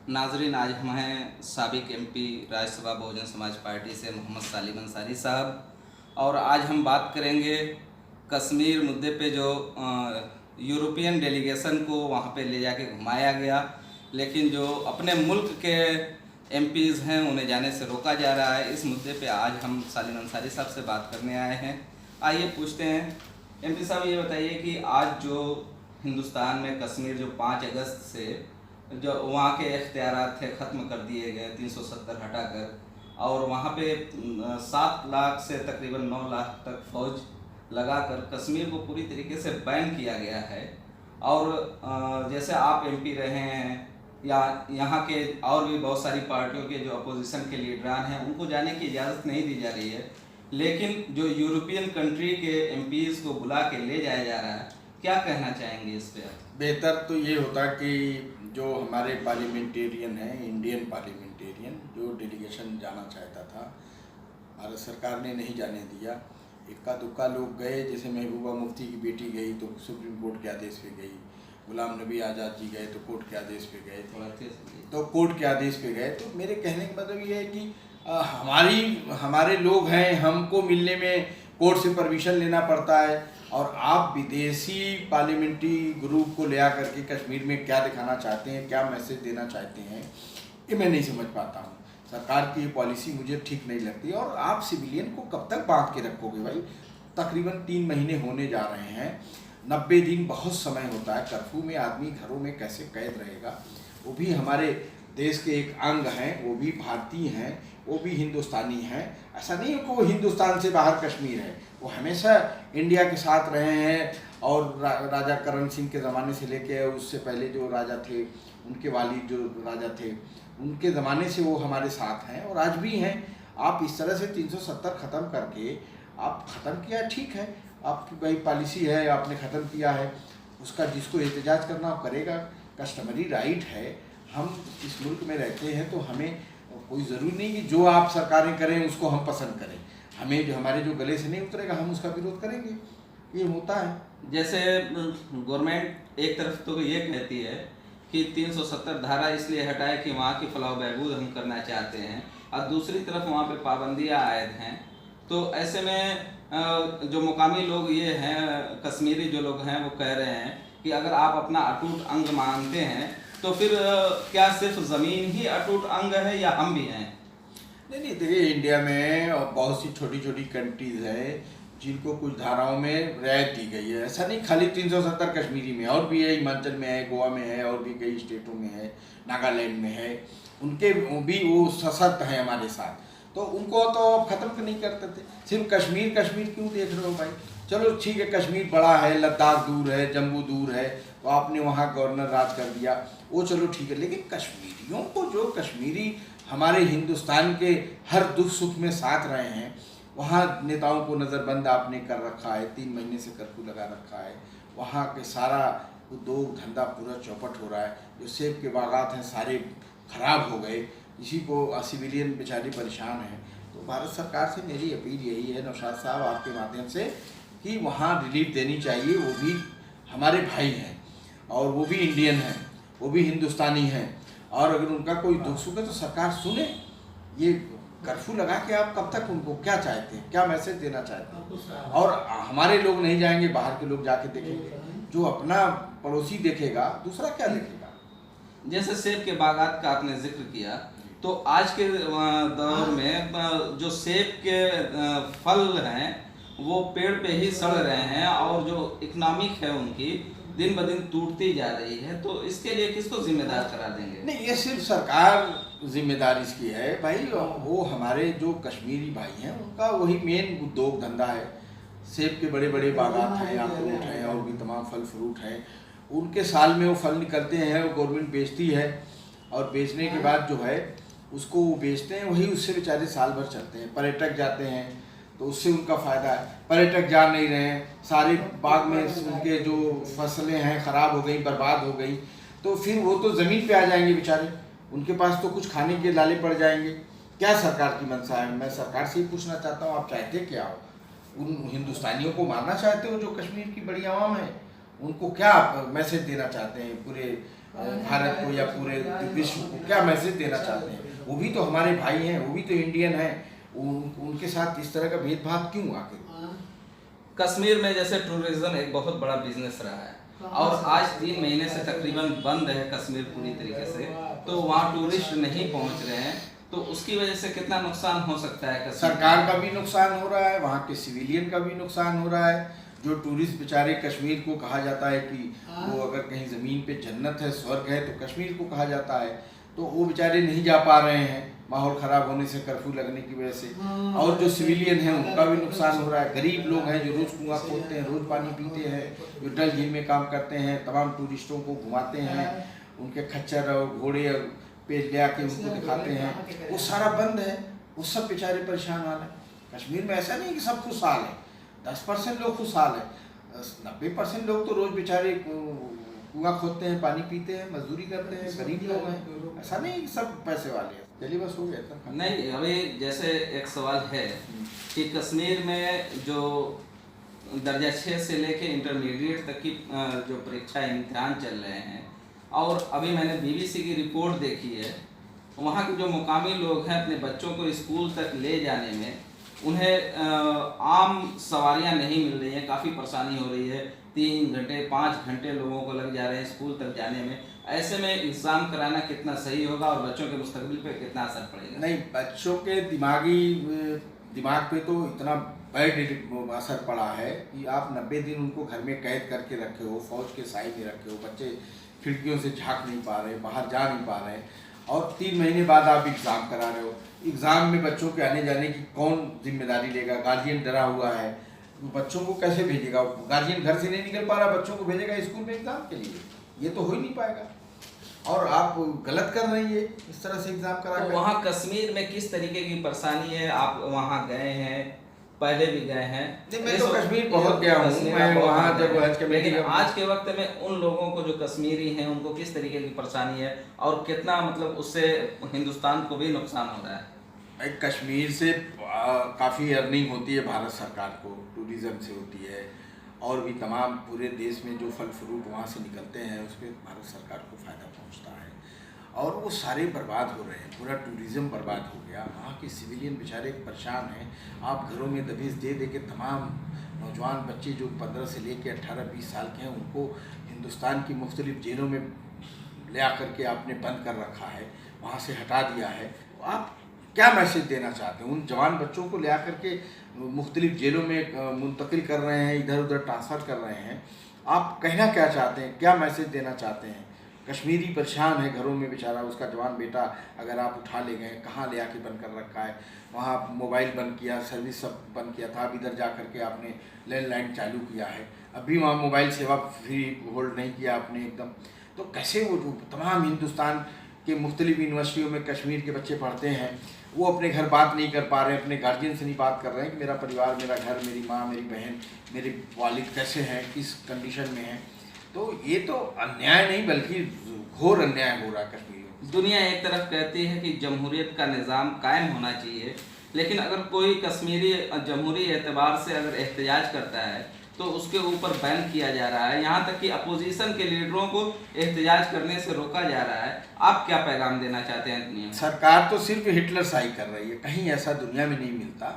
नाजरीन, आज हम हैं साबिक एमपी राज्यसभा बहुजन समाज पार्टी से मोहम्मद सालिम अंसारी साहब, और आज हम बात करेंगे कश्मीर मुद्दे पे जो यूरोपियन डेलीगेशन को वहाँ पे ले जाके घुमाया गया, लेकिन जो अपने मुल्क के एमपीज़ हैं उन्हें जाने से रोका जा रहा है। इस मुद्दे पे आज हम सालिम अंसारी साहब से बात करने आए हैं। आइए पूछते हैं एमपी साहब, ये बताइए कि आज जो हिंदुस्तान में कश्मीर जो 5 अगस्त से जो वहाँ के इख्तियारात थे ख़त्म कर दिए गए 370 हटाकर, और वहाँ पे 7 लाख से तकरीबन 9 लाख तक फौज लगाकर कश्मीर को पूरी तरीके से बैन किया गया है। और जैसे आप एमपी रहे हैं या यहाँ के और भी बहुत सारी पार्टियों के जो अपोजिशन के लीडरान हैं उनको जाने की इजाज़त नहीं दी जा रही है, लेकिन जो यूरोपियन कंट्री के एमपीज़ को बुला के ले जाया जा रहा है, क्या कहना चाहेंगे इस पर? बेहतर तो ये होता कि जो हमारे पार्लियामेंटेरियन हैं, इंडियन पार्लियामेंटेरियन, जो डेलीगेशन जाना चाहता था, भारत सरकार ने नहीं जाने दिया। इक्का दुक्का लोग गए, जैसे महबूबा मुफ्ती की बेटी गई तो सुप्रीम कोर्ट के आदेश पे गई, गुलाम नबी आज़ाद जी गए तो कोर्ट के आदेश पे गए, तो कोर्ट के आदेश पे गए। तो मेरे कहने का मतलब ये है कि हमारे लोग हैं, हमको मिलने में कोर्ट से परमिशन लेना पड़ता है, और आप विदेशी पार्लियामेंट्री ग्रुप को ले आकर के कश्मीर में क्या दिखाना चाहते हैं, क्या मैसेज देना चाहते हैं, ये मैं नहीं समझ पाता हूँ। सरकार की ये पॉलिसी मुझे ठीक नहीं लगती। और आप सिविलियन को कब तक बांध के रखोगे भाई? तकरीबन 3 महीने होने जा रहे हैं, 90 दिन बहुत समय होता है। कर्फ्यू में आदमी घरों में कैसे कैद रहेगा? वो भी हमारे देश के एक अंग हैं, वो भी भारतीय हैं, वो भी हिंदुस्तानी हैं। ऐसा नहीं है कि वो हिंदुस्तान से बाहर कश्मीर है, वो हमेशा इंडिया के साथ रहे हैं। और राजा करण सिंह के ज़माने से लेके उससे पहले जो राजा थे, उनके वालिद जो राजा थे, उनके ज़माने से वो हमारे साथ हैं और आज भी हैं। आप इस तरह से 370 ख़त्म करके आप ख़त्म किया, ठीक है, आपकी भाई पॉलिसी है, आपने ख़त्म किया है, उसका जिसको एहतजाज करना वो करेगा, कस्टमरी राइट है। हम इस मुल्क में रहते हैं तो हमें कोई ज़रूरी नहीं कि जो आप सरकारें करें उसको हम पसंद करें। हमें जो हमारे जो गले से नहीं उतरेगा हम उसका विरोध करेंगे, ये होता है। जैसे गवर्नमेंट एक तरफ तो ये कहती है कि 370 धारा इसलिए हटाए कि वहाँ की फलाह बहबूद हम करना चाहते हैं, और दूसरी तरफ वहाँ पे पाबंदियाँ आयद हैं। तो ऐसे में जो मुकामी लोग ये हैं, कश्मीरी जो लोग हैं, वो कह रहे हैं कि अगर आप अपना अटूट अंग मानते हैं तो फिर क्या सिर्फ ज़मीन ही अटूट अंग है या हम भी हैं? नहीं, देखिए, इंडिया में बहुत सी छोटी छोटी कंट्रीज़ हैं जिनको कुछ धाराओं में रियायत दी गई है। ऐसा नहीं खाली 370 कश्मीरी में, और भी है, हिमाचल में है, गोवा में है, और भी कई स्टेटों में है, नागालैंड में है। उनके भी वो सशर्त हैं हमारे साथ, तो उनको तो आप ख़त्म नहीं करते थे। सिर्फ कश्मीर कश्मीर क्यों देख रहे हो भाई? चलो ठीक है, कश्मीर बड़ा है, लद्दाख दूर है, जम्मू दूर है, तो आपने वहाँ गवर्नर राज कर दिया, वो चलो ठीक है। लेकिन कश्मीरियों को, जो कश्मीरी हमारे हिंदुस्तान के हर दुख सुख में साथ रहे हैं, वहाँ नेताओं को नज़रबंद आपने कर रखा है, 3 महीने से कर्फ्यू लगा रखा है, वहाँ के सारा उद्योग धंधा पूरा चौपट हो रहा है। जो सेब के बागात हैं सारे खराब हो गए, इसी को सिविलियन बेचारे परेशान हैं। तो भारत सरकार से मेरी अपील यही है, नौशाद साहब, आपके माध्यम से, कि वहाँ रिलीफ देनी चाहिए। वो भी हमारे भाई हैं और वो भी इंडियन हैं, वो भी हिंदुस्तानी हैं, और अगर उनका कोई दुख सुख है तो सरकार सुने। ये कर्फ्यू लगा के आप कब तक उनको क्या चाहते हैं, क्या मैसेज देना चाहते हैं? और हमारे लोग नहीं जाएंगे, बाहर के लोग जाके देखेंगे। जो अपना पड़ोसी देखेगा, दूसरा क्या देखेगा? जैसे सेब के बागात का आपने जिक्र किया, तो आज के दौर में जो सेब के फल हैं वो पेड़ पे ही सड़ रहे हैं, और जो इकोनॉमिक है उनकी दिन ब दिन टूटती जा रही है। तो इसके लिए किसको जिम्मेदार करार देंगे? नहीं, ये सिर्फ सरकार जिम्मेदार इसकी है भाई। वो हमारे जो कश्मीरी भाई हैं उनका वही मेन उद्योग धंधा है। सेब के बड़े बड़े बागात हैं, अखरोट हैं, और भी तमाम फल फ्रूट हैं। उनके साल में वो फल निकलते हैं, वो गवर्नमेंट बेचती है, और बेचने के बाद जो है उसको वो बेचते हैं, वही उससे बेचारे साल भर चलते हैं। पर्यटक जाते हैं तो उससे उनका फ़ायदा है। पर्यटक जा नहीं रहे हैं, सारे बाग में उनके जो फसलें हैं ख़राब हो गई, बर्बाद हो गई, तो फिर वो तो ज़मीन पे आ जाएंगे बेचारे, उनके पास तो कुछ खाने के लाले पड़ जाएंगे। क्या सरकार की मंशा है? मैं सरकार से ही पूछना चाहता हूँ, आप चाहते क्या हो? उन हिंदुस्तानियों को मारना चाहते हो जो कश्मीर की बड़ी आवाम है? उनको क्या आप मैसेज देना चाहते हैं पूरे भारत को या पूरे विश्व को क्या मैसेज देना चाहते हैं? वो भी तो हमारे भाई हैं, वो भी तो इंडियन हैं, उनके साथ इस तरह का भेदभाव क्यों आखिर? कश्मीर में जैसे टूरिज्म एक बहुत बड़ा बिजनेस रहा है और आज 3 महीने से तकरीबन बंद है कश्मीर पूरी तरीके से, तो वहाँ टूरिस्ट नहीं पहुँच रहे हैं, तो उसकी वजह से कितना नुकसान हो सकता है? सरकार का भी नुकसान हो रहा है, वहाँ के सिविलियन का भी नुकसान हो रहा है। जो टूरिस्ट बेचारे, कश्मीर को कहा जाता है कि वो अगर कहीं ज़मीन पे जन्नत है, स्वर्ग है, तो कश्मीर को कहा जाता है, तो वो बेचारे नहीं जा पा रहे हैं माहौल ख़राब होने से, कर्फ्यू लगने की वजह से। और जो सिविलियन हैं उनका भी नुकसान हो रहा है। गरीब लोग हैं जो रोज़ कुआं खोदते हैं, रोज़ पानी पीते हैं, जो डल झील में काम करते हैं, तमाम टूरिस्टों को घुमाते हैं, उनके खच्चर और घोड़े और पेज ले आके उनको दिखाते हैं, वो सारा बंद है। वो सब बेचारे परेशान हाल है। कश्मीर में ऐसा नहीं कि सब खुशहाल है, 10% लोग खुशहाल है, 90% लोग तो रोज़ बेचारे कुआं खोदते हैं, पानी पीते हैं, मजदूरी करते हैं, गरीब लोग हैं। ऐसा नहीं कि सब पैसे वाले हैं। चलिए बस हो गया था। नहीं, अभी जैसे एक सवाल है कि कश्मीर में जो दर्जा 6 से लेके इंटरमीडिएट तक की जो परीक्षा इम्तिहान चल रहे हैं, और अभी मैंने BBC की रिपोर्ट देखी है, वहाँ के जो मुकामी लोग हैं अपने बच्चों को स्कूल तक ले जाने में उन्हें आम सवारियाँ नहीं मिल रही हैं, काफ़ी परेशानी हो रही है। 3 घंटे 5 घंटे लोगों को लग जा रहे हैं स्कूल तक जाने में। ऐसे में एग्ज़ाम कराना कितना सही होगा और बच्चों के मुस्तकबिल पे कितना असर पड़ेगा? नहीं, बच्चों के दिमाग पे तो इतना बैड असर पड़ा है कि आप 90 दिन उनको घर में कैद करके रखे हो, फौज के साए में रखे हो, बच्चे खिड़कियों से झांक नहीं पा रहे, बाहर जा नहीं पा रहे, और 3 महीने बाद आप एग्ज़ाम करा रहे हो। एग्ज़ाम में बच्चों के आने जाने की कौन जिम्मेदारी लेगा? गार्जियन डरा हुआ है, बच्चों को कैसे भेजेगा? गार्जियन घर से नहीं निकल पा रहा, बच्चों को भेजेगा स्कूल में एग्ज़ाम के लिए? ये तो हो ही नहीं पाएगा। और आप गलत कर रही है इस तरह से एग्ज़ाम करा। तो वहाँ कश्मीर में किस तरीके की परेशानी है? आप वहाँ गए हैं, पहले भी गए हैं? नहीं, मैं तो कश्मीर बहुत गया हूँ। मैं वहाँ जब हज कमेटी, लेकिन आज के वक्त में उन लोगों को जो कश्मीरी हैं उनको किस तरीके की परेशानी है और कितना मतलब उससे हिंदुस्तान को भी नुकसान हो रहा है? कश्मीर से काफ़ी अर्निंग होती है भारत सरकार को, टूरिज़्म से होती है, और भी तमाम पूरे देश में जो फल फ्रूट वहाँ से निकलते हैं उस पर भारत सरकार को फ़ायदा पहुँचता है, और वो सारे बर्बाद हो रहे हैं। पूरा टूरिज़्म बर्बाद हो गया। वहाँ के सिविलियन बेचारे परेशान हैं। आप घरों में दबिश दे दे के तमाम नौजवान बच्चे जो 15 से लेकर 18-20 साल के हैं उनको हिंदुस्तान की मुख्तलिफ जेलों में ले आकर के आपने बंद कर रखा है, वहाँ से हटा दिया है। आप क्या मैसेज देना चाहते हैं? उन जवान बच्चों को ले आकर के मुख्तलिफ जेलों में मुंतकिल कर रहे हैं, इधर उधर ट्रांसफ़र कर रहे हैं। आप कहना क्या चाहते हैं? क्या मैसेज देना चाहते हैं? कश्मीरी परेशान है घरों में बेचारा, उसका जवान बेटा अगर आप उठा ले गए, कहाँ ले आके बंद कर रखा है, वहाँ मोबाइल बंद किया, सर्विस सब बंद किया था, अब इधर जा कर के आपने लैंडलाइन चालू किया है, अभी वहाँ मोबाइल सेवा फ्री होल्ड नहीं किया आपने एकदम। तो कैसे वो तमाम हिंदुस्तान के मुख्तलिफ यूनिवर्सिटियों में कश्मीर के बच्चे पढ़ते हैं, वो अपने घर बात नहीं कर पा रहे हैं, अपने गार्जियन से नहीं बात कर रहे हैं कि मेरा परिवार, मेरा घर, मेरी माँ, मेरी बहन, मेरे वालिद कैसे हैं, किस कंडीशन में हैं। तो ये तो अन्याय नहीं बल्कि घोर अन्याय हो रहा है कश्मीर में। दुनिया एक तरफ कहती है कि जमहूरियत का निज़ाम कायम होना चाहिए, लेकिन अगर कोई कश्मीरी जमहूरी एतबार से अगर एहतजाज करता है तो उसके ऊपर बैन किया जा रहा है, यहाँ तक कि अपोजिशन के लीडरों को एहतजाज करने से रोका जा रहा है। आप क्या पैगाम देना चाहते हैं दुनिया में? सरकार तो सिर्फ हिटलर शाही कर रही है, कहीं ऐसा दुनिया में नहीं मिलता।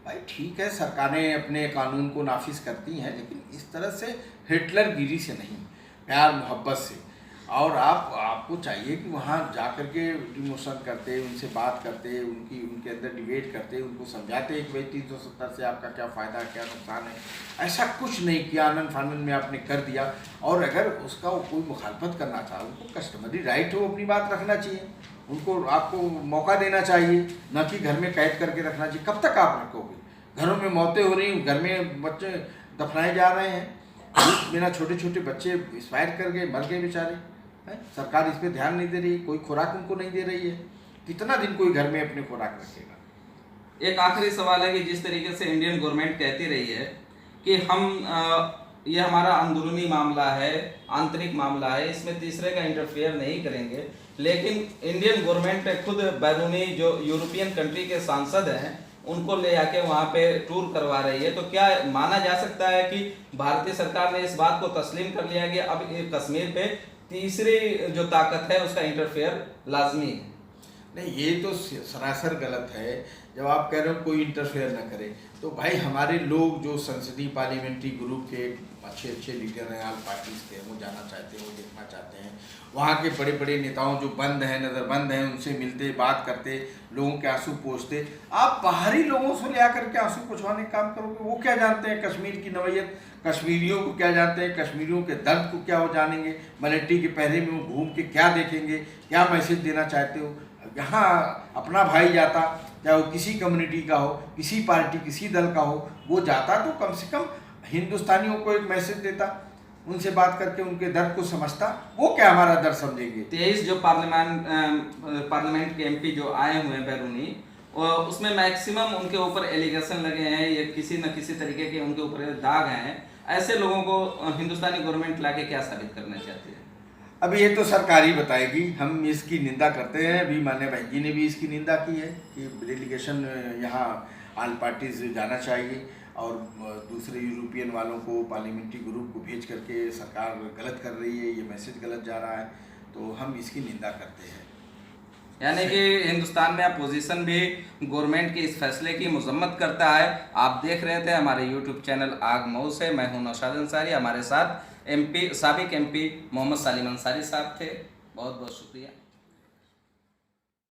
भाई ठीक है, सरकारें अपने कानून को नाफिज करती हैं, लेकिन इस तरह से हिटलर गिरी से नहीं, प्यार मोहब्बत से। और आपको चाहिए कि वहाँ जा कर के डिमोशन करते, उनसे बात करते, उनके अंदर डिबेट करते, उनको समझाते कि भाई 370 से आपका क्या फ़ायदा, क्या नुकसान है। ऐसा कुछ नहीं किया, आनन फानन में आपने कर दिया। और अगर उसका कोई मुखालफत करना चाहे, उनको कस्टमरी राइट हो अपनी बात रखना चाहिए, उनको आपको मौका देना चाहिए, न कि घर में कैद करके रखना चाहिए। कब तक आप रखोगे? घरों में मौतें हो रही, घर में बच्चे दफनाए जा रहे हैं, मेरा छोटे छोटे बच्चे एक्सपायर कर गए, मर गए बेचारे। सरकार इस पे ध्यान नहीं दे रही, कोई खुराक उनको नहीं दे रही है। कितना दिन कोई घर में अपने खुराक रखेगा? एक आखिरी सवाल है कि जिस तरीके से इंडियन गवर्नमेंट कहती रही है कि ये हमारा अंदरूनी मामला है, आंतरिक मामला है, इसमें तीसरे का इंटरफेयर नहीं करेंगे, लेकिन इंडियन गवर्नमेंट खुद बैरूनी जो यूरोपियन कंट्री के सांसद हैं उनको ले आके वहाँ पे टूर करवा रही है। तो क्या माना जा सकता है कि भारतीय सरकार ने इस बात को तस्लीम कर लिया कि अब कश्मीर पे तीसरी जो ताकत है उसका इंटरफेयर लाजमी है। नहीं, ये तो सरासर गलत है। जब आप कह रहे हो कोई इंटरफेयर ना करे, तो भाई हमारे लोग जो संसदीय पार्लियामेंट्री ग्रुप के अच्छे अच्छे लीडर हैं, ऑल पार्टीज के, वो जाना चाहते हैं, वो देखना चाहते हैं। वहाँ के बड़े बड़े नेताओं जो बंद हैं, नज़रबंद हैं, उनसे मिलते, बात करते, लोगों के आंसू पोंछते। आप बाहरी लोगों से ले आकर के आंसू पोंछवाने का काम करोगे? वो क्या जानते हैं कश्मीर की नवैयत, कश्मीरियों को क्या जानते हैं, कश्मीरियों के दर्द को क्या वो जानेंगे? मलेट्टी के पहरे में वो घूम के क्या देखेंगे, क्या मैसेज देना चाहते हो? यहाँ अपना भाई जाता, चाहे वो किसी कम्युनिटी का हो, किसी पार्टी, किसी दल का हो, वो जाता तो कम से कम हिंदुस्तानियों को एक मैसेज देता, उनसे बात करके उनके दर्द को समझता। वो क्या हमारा दर्द समझेंगे? 23 जो पार्लियामेंट के एमपी जो आए हुए हैं बैरूनी, उसमें मैक्सिमम उनके ऊपर एलिगेशन लगे हैं, ये किसी न किसी तरीके के उनके ऊपर दाग हैं। ऐसे लोगों को हिंदुस्तानी गवर्नमेंट लाके क्या साबित करना चाहती है? अभी ये तो सरकार ही बताएगी। हम इसकी निंदा करते हैं। अभी माननीय भाई जी ने भी इसकी निंदा की है कि डेलीगेशन यहाँ ऑल पार्टीज जाना चाहिए, और दूसरे यूरोपियन वालों को, पार्लियामेंट्री ग्रुप को भेज करके सरकार गलत कर रही है, ये मैसेज गलत जा रहा है, तो हम इसकी निंदा करते हैं। यानी कि हिंदुस्तान में अपोजिशन भी गवर्नमेंट के इस फैसले की मजम्मत करता है। आप देख रहे थे हमारे यूट्यूब चैनल आग मऊ से, मैं हूं नौशाद अंसारी, हमारे साथ साबिक एमपी मोहम्मद सालिम अंसारी साहब थे। बहुत बहुत शुक्रिया।